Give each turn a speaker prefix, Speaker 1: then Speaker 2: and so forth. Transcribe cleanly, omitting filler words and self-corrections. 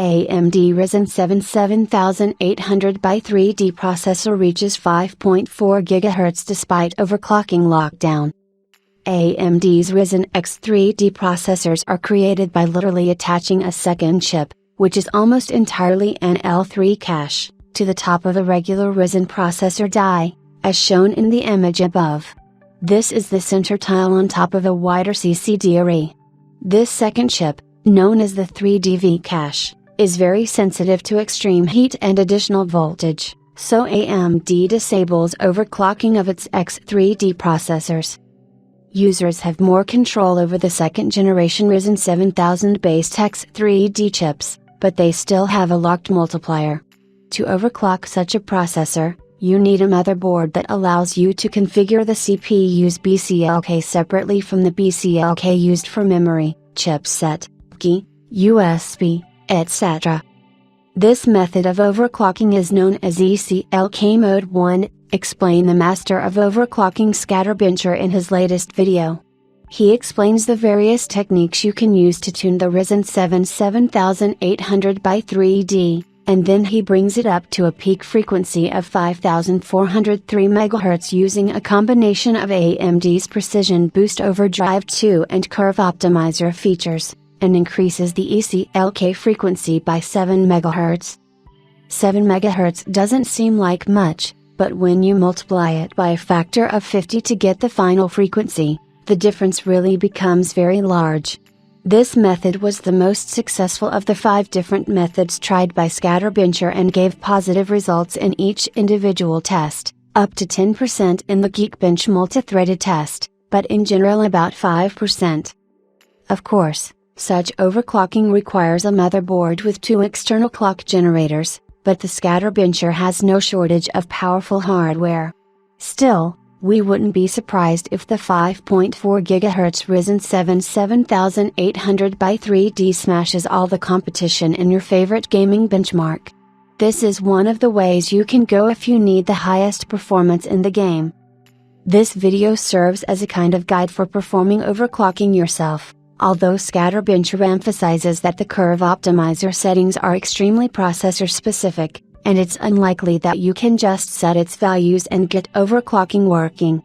Speaker 1: AMD Ryzen 7 7800 by 3D processor reaches 5.4 GHz despite overclocking lockdown. AMD's Ryzen X 3D processors are created by literally attaching a second chip, which is almost entirely an L3 cache, to the top of a regular Ryzen processor die, as shown in the image above. This is the center tile on top of a wider CCD array. This second chip, known as the 3DV cache, is very sensitive to extreme heat and additional voltage, so AMD disables overclocking of its X3D processors. Users have more control over the second generation Ryzen 7000 based X3D chips, but they still have a locked multiplier. To overclock such a processor, you need a motherboard that allows you to configure the CPU's BCLK separately from the BCLK used for memory, chipset, key, USB, etc. This method of overclocking is known as ECLK Mode 1, explained the master of overclocking Scatterbencher in his latest video. He explains the various techniques you can use to tune the Ryzen 7 7800 by 3D, and then he brings it up to a peak frequency of 5403 MHz using a combination of AMD's Precision Boost Overdrive 2 and Curve Optimizer features, and increases the ECLK frequency by 7 MHz. 7 MHz doesn't seem like much, but when you multiply it by a factor of 50 to get the final frequency, the difference really becomes very large. This method was the most successful of the 5 different methods tried by Scatterbencher and gave positive results in each individual test, up to 10% in the Geekbench multi-threaded test, but in general about 5%. Of course, such overclocking requires a motherboard with 2 external clock generators, but the Scatterbencher has no shortage of powerful hardware. Still, we wouldn't be surprised if the 5.4 GHz Ryzen 7 7800 by 3D smashes all the competition in your favorite gaming benchmark. This is one of the ways you can go if you need the highest performance in the game. This video serves as a kind of guide for performing overclocking yourself, although Scatterbencher emphasizes that the curve optimizer settings are extremely processor specific, and it's unlikely that you can just set its values and get overclocking working.